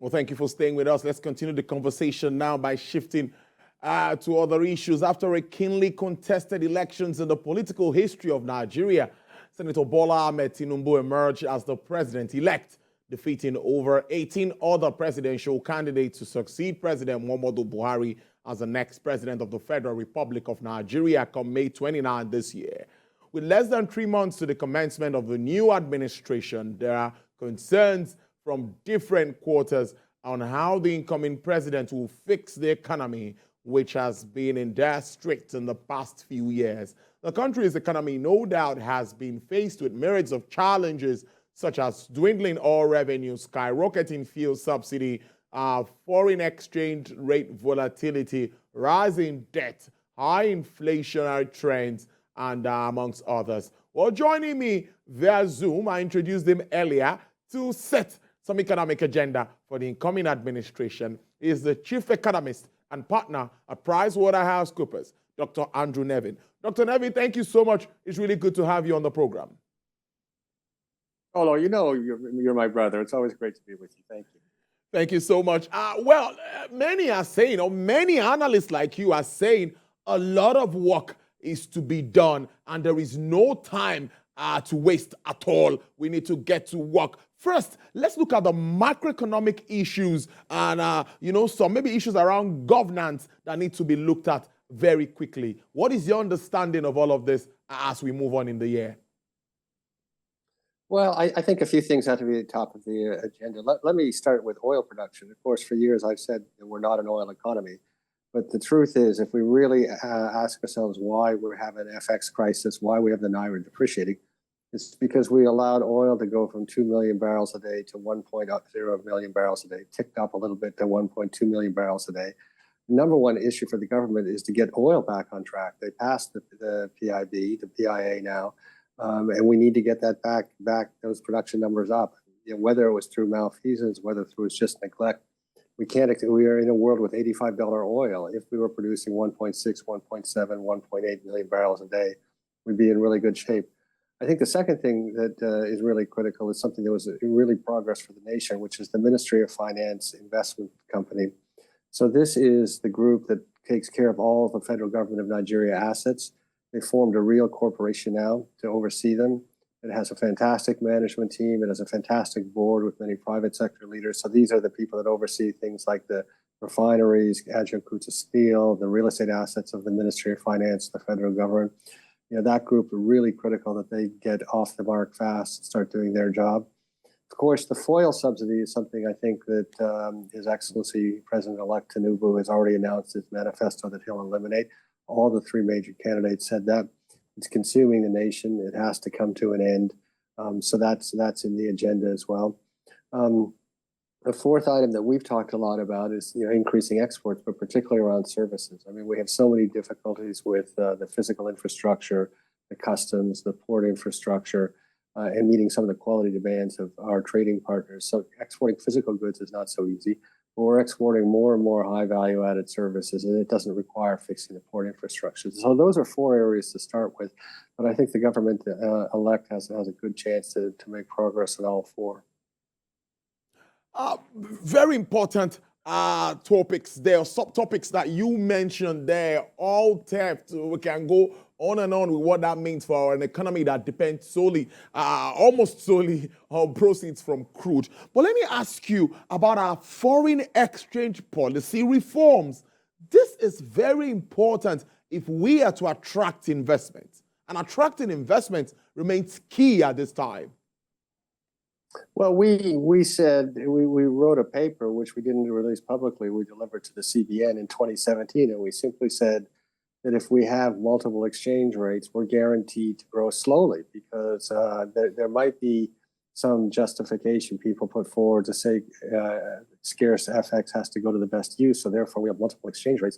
Well, thank you for staying with us. Let's continue the conversation now by shifting to other issues. After a keenly contested elections in the political history of Nigeria, Senator Bola Ahmed Tinubu emerged as the president-elect, defeating over 18 other presidential candidates to succeed President Muhammadu Buhari as the next president of the Federal Republic of Nigeria come May 29 this year. With less than 3 months to the commencement of the new administration, there are concerns from different quarters on how the incoming president will fix the economy, which has been in dire straits in the past few years. The country's economy, no doubt, has been faced with myriads of challenges, such as dwindling oil revenue, skyrocketing fuel subsidy, foreign exchange rate volatility, rising debt, high inflationary trends, and amongst others. Well, joining me via Zoom, I introduced him earlier to set some economic agenda for the incoming administration is the Chief Economist and partner at PricewaterhouseCoopers, Dr. Andrew Nevin. Dr. Nevin, thank you so much. It's really good to have you on the program. Oh, you're my brother. It's always great to be with you. Thank you. Thank you so much. Many are saying, or many analysts like you are saying, a lot of work is to be done, and there is no time to waste at all. We need to get to work. First, let's look at the macroeconomic issues and, some maybe issues around governance that need to be looked at very quickly. What is your understanding of all of this as we move on in the year? Well, I think a few things have to be at the top of the agenda. Let me start with oil production. Of course, for years I've said that we're not an oil economy. But the truth is, if we really ask ourselves why we're having an FX crisis, why we have the Naira depreciating, it's because we allowed oil to go from 2 million barrels a day to 1.0 million barrels a day, ticked up a little bit to 1.2 million barrels a day. The number one issue for the government is to get oil back on track. They passed the PIB, the PIA now, and we need to get that back those production numbers up. Whether it was through malfeasance, whether it was just neglect, we are in a world with $85 oil. If we were producing 1.6, 1.7, 1.8 million barrels a day, we'd be in really good shape. I think the second thing that is really critical is something that was really progress for the nation, which is the Ministry of Finance Investment Company. So this is the group that takes care of all of the federal government of Nigeria assets. They formed a real corporation now to oversee them. It has a fantastic management team. It has a fantastic board with many private sector leaders. So these are the people that oversee things like the refineries, Ajaokuta Steel, the real estate assets of the Ministry of Finance, the federal government. That group are really critical that they get off the mark fast and start doing their job. Of course, the foil subsidy is something I think that His Excellency President-elect Tinubu has already announced his manifesto that he'll eliminate. All the three major candidates said that. It's consuming the nation. It has to come to an end. So that's in the agenda as well. The fourth item that we've talked a lot about is increasing exports, but particularly around services. I mean, we have so many difficulties with the physical infrastructure, the customs, the port infrastructure, and meeting some of the quality demands of our trading partners. So exporting physical goods is not so easy. But we're exporting more and more high value added services, and it doesn't require fixing the port infrastructure. So those are four areas to start with. But I think the government elect has a good chance to make progress on all four. Very important topics there, subtopics that you mentioned there, all theft. We can go on and on with what that means for an economy that depends solely, almost solely on proceeds from crude. But let me ask you about our foreign exchange policy reforms. This is very important if we are to attract investment. And attracting investment remains key at this time. Well, we said, we wrote a paper, which we didn't release publicly. We delivered to the CBN in 2017, and we simply said that if we have multiple exchange rates, we're guaranteed to grow slowly because there might be some justification people put forward to say scarce FX has to go to the best use, so therefore we have multiple exchange rates.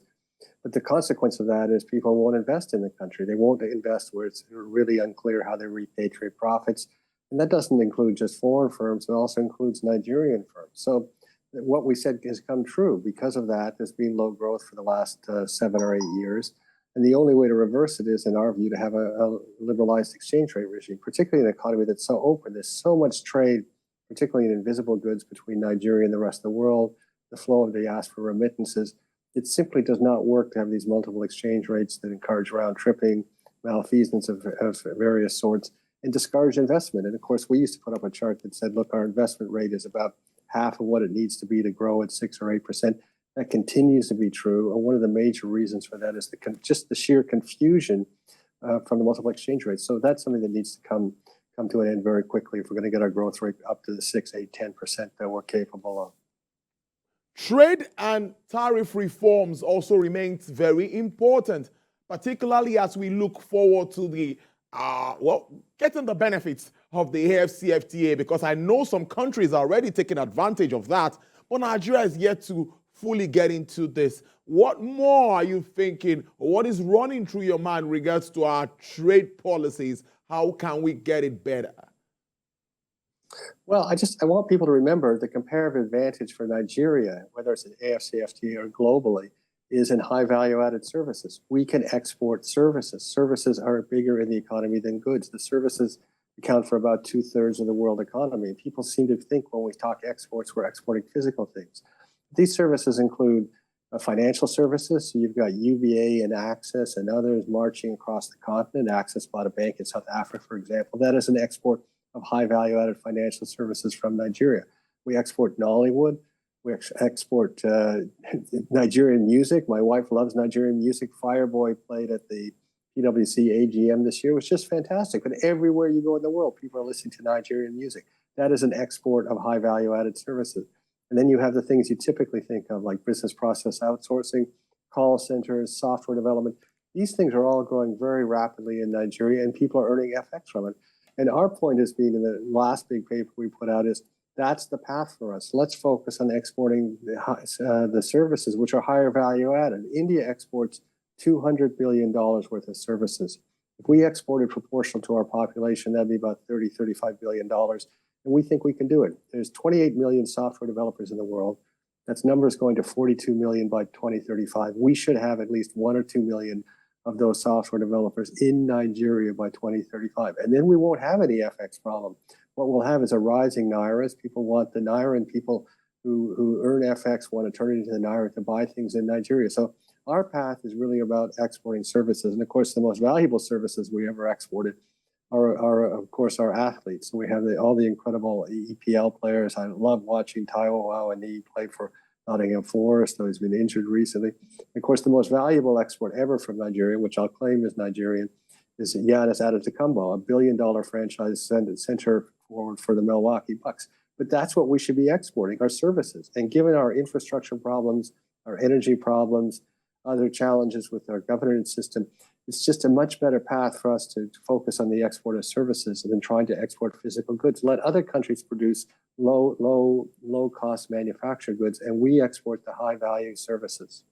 But the consequence of that is people won't invest in the country. They won't invest where it's really unclear how they repatriate profits. And that doesn't include just foreign firms, it also includes Nigerian firms. So what we said has come true. Because of that, there's been low growth for the last 7 or 8 years. And the only way to reverse it is, in our view, to have a liberalized exchange rate regime, particularly in an economy that's so open. There's so much trade particularly in invisible goods between Nigeria and the rest of the world, the flow of diaspora remittances. It simply does not work to have these multiple exchange rates that encourage round tripping, malfeasance of various sorts, and discourage investment. And of course, we used to put up a chart that said, look, our investment rate is about half of what it needs to be to grow at 6 or 8%. That continues to be true. And one of the major reasons for that is just the sheer confusion from the multiple exchange rates. So that's something that needs to come to an end very quickly if we're going to get our growth rate up to the 6, 8, 10% that we're capable of. Trade and tariff reforms also remains very important, particularly as we look forward to the getting the benefits of the AFCFTA, because I know some countries are already taking advantage of that, but Nigeria is yet to fully get into this. What more are you thinking? What is running through your mind in regards to our trade policies? How can we get it better? Well, I want people to remember the comparative advantage for Nigeria, whether it's an AFCFTA or globally, is in high value added services. We can export services. Services are bigger in the economy than goods. The services account for about 2/3 of the world economy. People seem to think when we talk exports, we're exporting physical things. These services include financial services. So you've got UBA and Access and others marching across the continent. Access bought a bank in South Africa, for example. That is an export of high value added financial services from Nigeria. We export Nollywood. We export Nigerian music. My wife loves Nigerian music. Fireboy played at the PwC AGM this year. It was just fantastic. But everywhere you go in the world, people are listening to Nigerian music. That is an export of high value added services. And then you have the things you typically think of, like business process outsourcing, call centers, software development. These things are all growing very rapidly in Nigeria, and people are earning FX from it. And our point has been, in the last big paper we put out, is that's the path for us. Let's focus on exporting the services, which are higher value added. India exports $200 billion worth of services. If we exported proportional to our population, that'd be about $35 billion. And we think we can do it. There's 28 million software developers in the world. That's numbers going to 42 million by 2035. We should have at least 1 or 2 million of those software developers in Nigeria by 2035. And then we won't have any FX problem. What we'll have is a rising Naira. As people want the Naira, and people who earn FX want to turn it into the Naira to buy things in Nigeria. So our path is really about exporting services. And of course, the most valuable services we ever exported are of course, our athletes. So we have all the incredible EPL players. I love watching Taiwo Awoniyi play for Nottingham Forest, though he's been injured recently. Of course, the most valuable export ever from Nigeria, which I'll claim is Nigerian, is Giannis Antetokounmpo, $1 billion franchise center forward for the Milwaukee Bucks. But that's what we should be exporting, our services. And given our infrastructure problems, our energy problems, other challenges with our governance system, it's just a much better path for us to focus on the export of services than trying to export physical goods. Let other countries produce low cost manufactured goods, and we export the high value services.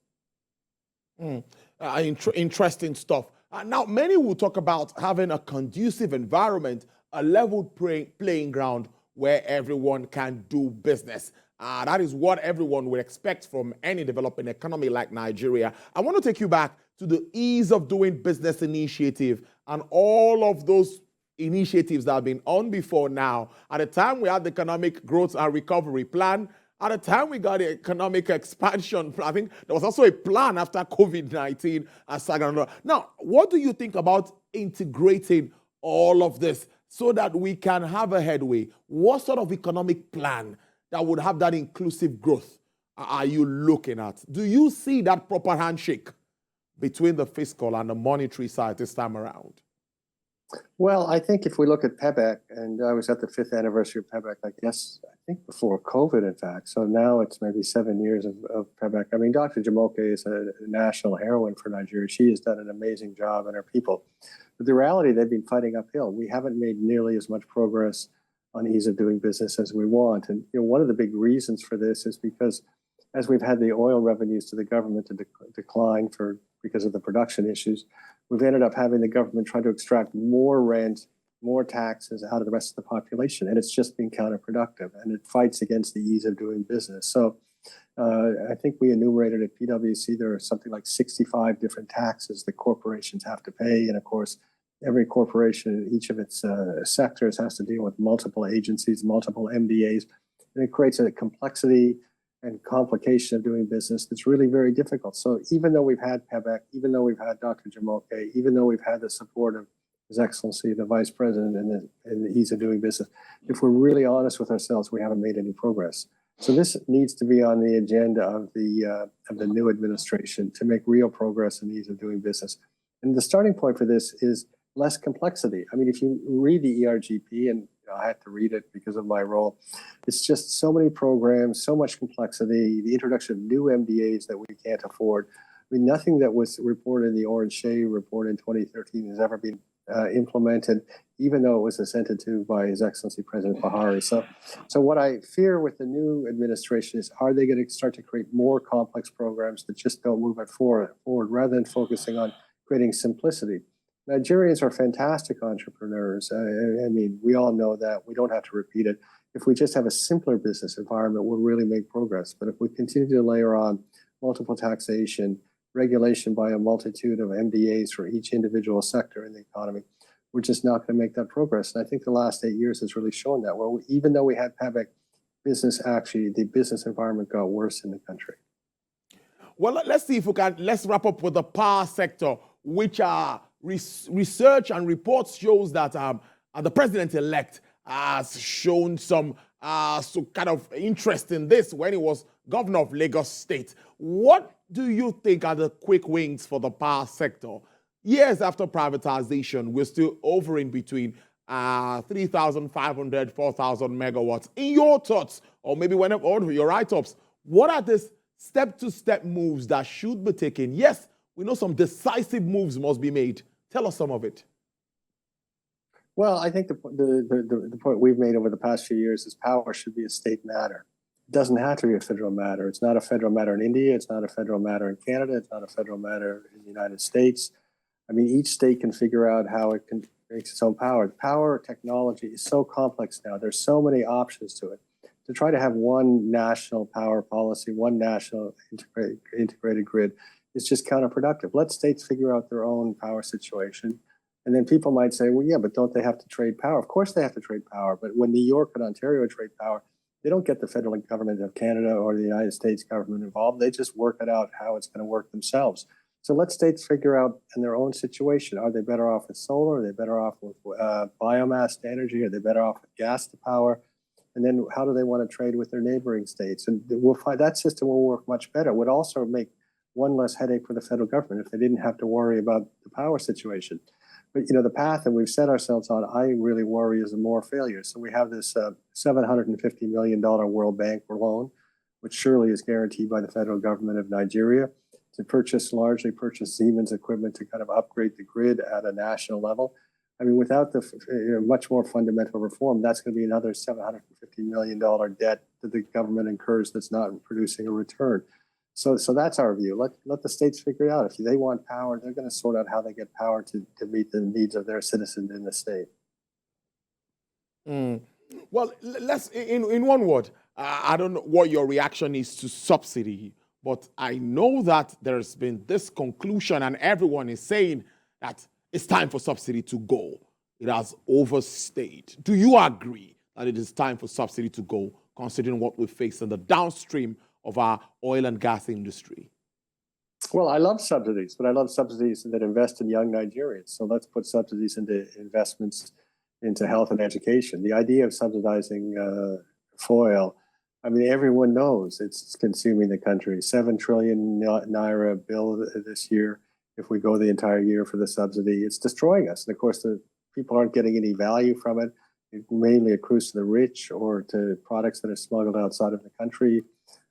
Interesting stuff. Now, many will talk about having a conducive environment, a level playing ground where everyone can do business. That is what everyone would expect from any developing economy like Nigeria. I want to take you back to the Ease of Doing Business initiative and all of those initiatives that have been on before now. At the time, we had the Economic Growth and Recovery Plan. At the time, we got the Economic Expansion Plan. I think there was also a plan after COVID-19. Now, what do you think about integrating all of this so that we can have a headway? What sort of economic plan that would have that inclusive growth are you looking at? Do you see that proper handshake between the fiscal and the monetary side this time around? Well, I think if we look at PEBEC, and I was at the 5th anniversary of PEBEC, I guess, I think before COVID, in fact. So now it's maybe 7 years of PEBEC. I mean, Dr. Jumoke is a national heroine for Nigeria. She has done an amazing job, and her people. But the reality, they've been fighting uphill. We haven't made nearly as much progress on ease of doing business as we want. And one of the big reasons for this is because as we've had the oil revenues to the government to decline because of the production issues, we've ended up having the government try to extract more rent, more taxes out of the rest of the population. And it's just been counterproductive, and it fights against the ease of doing business. So I think we enumerated at PwC, there are something like 65 different taxes that corporations have to pay. And of course, every corporation in each of its sectors has to deal with multiple agencies, multiple MDAs, and it creates a complexity and complication of doing business that's really very difficult. So even though we've had PwC, even though we've had Dr. Jamoke, even though we've had the support of His Excellency, the Vice President, and the ease of doing business, if we're really honest with ourselves, we haven't made any progress. So this needs to be on the agenda of the new administration to make real progress in ease of doing business. And the starting point for this is less complexity. I mean, if you read the ERGP, and I had to read it because of my role, it's just so many programs, so much complexity, the introduction of new MDAs that we can't afford. I mean, nothing that was reported in the Orange Shea report in 2013 has ever been implemented, even though it was assented to by His Excellency President Buhari. So what I fear with the new administration is, are they going to start to create more complex programs that just don't move it forward rather than focusing on creating simplicity? Nigerians are fantastic entrepreneurs. I mean, we all know that. We don't have to repeat it. If we just have a simpler business environment, we'll really make progress. But if we continue to layer on multiple taxation, regulation by a multitude of MDAs for each individual sector in the economy, we're just not going to make that progress. And I think the last 8 years has really shown that, where even though we had PwC, the business environment got worse in the country. Well, let's see if we can, let's wrap up with the power sector, which research and reports shows that the president-elect has shown some kind of interest in this when he was governor of Lagos State. What do you think are the quick wins for the power sector? Years after privatization, we're still hovering between 3,500, 4,000 megawatts. In your thoughts, or maybe whenever your write-ups, what are these step-to-step moves that should be taken? Yes, we know some decisive moves must be made. Tell us some of it. Well, I think the point we've made over the past few years is power should be a state matter. It doesn't have to be a federal matter. It's not a federal matter in India. It's not a federal matter in Canada. It's not a federal matter in the United States. I mean, each state can figure out how it can make its own power. Power technology is so complex now. There's so many options to it. To try to have one national power policy, one national integrated grid is just counterproductive. Let states figure out their own power situation. And then people might say, well, yeah, but don't they have to trade power? Of course they have to trade power. But when New York and Ontario trade power, they don't get the federal government of Canada or the United States government involved. They just work it out how it's going to work themselves. So let states figure out in their own situation. Are they better off with solar? Are they better off with biomass energy? Are they better off with gas to power? And then how do they want to trade with their neighboring states? And we'll find that system will work much better. It would also make one less headache for the federal government if they didn't have to worry about the power situation. But, you know, the path that we've set ourselves on, I really worry is more failure. So we have this $750 million World Bank loan, which surely is guaranteed by the federal government of Nigeria to largely purchase Siemens equipment to kind of upgrade the grid at a national level. I mean, without the much more fundamental reform, that's going to be another $750 million debt that the government incurs that's not producing a return. So that's our view. Let the states figure it out. If they want power, they're going to sort out how they get power to meet the needs of their citizens in the state. Well, let's in one word. I don't know what your reaction is to subsidy, but I know that there's been this conclusion, and everyone is saying that it's time for subsidy to go. It has overstayed. Do you agree that it is time for subsidy to go, considering what we face in the downstream of our oil and gas industry? Well, I love subsidies, but I love subsidies that invest in young Nigerians. So let's put subsidies into investments into health and education. The idea of subsidizing oil, I mean, everyone knows it's consuming the country. 7 trillion naira bill this year. If we go the entire year for the subsidy, it's destroying us. And of course, the people aren't getting any value from it. It mainly accrues to the rich or to products that are smuggled outside of the country,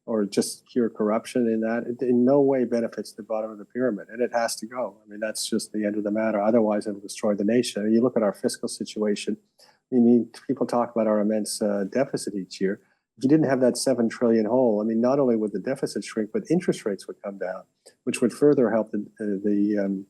or just pure corruption in that. It in no way benefits the bottom of the pyramid, and it has to go. I mean, that's just the end of the matter. Otherwise, it'll destroy the nation. I mean, you look at our fiscal situation. I mean, people talk about our immense deficit each year. If you didn't have that 7 trillion hole, I mean, not only would the deficit shrink, but interest rates would come down, which would further help the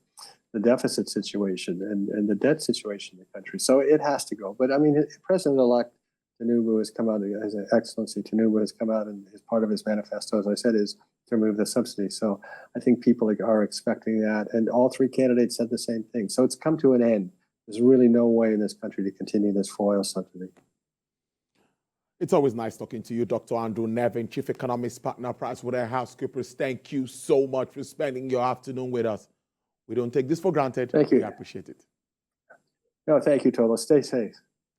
deficit situation and the debt situation in the country. So it has to go. But I mean, President-elect Tinubu has come out, His Excellency Tinubu has come out, and as part of his manifesto, as I said, is to remove the subsidy. So I think people are expecting that. And all three candidates said the same thing. So it's come to an end. There's really no way in this country to continue this for oil subsidy. It's always nice talking to you, Dr. Andrew Nevin, Chief Economist, Partner, PricewaterhouseCoopers. Thank you so much for spending your afternoon with us. We don't take this for granted. Thank you. We appreciate it. No, thank you, Tola. Stay safe.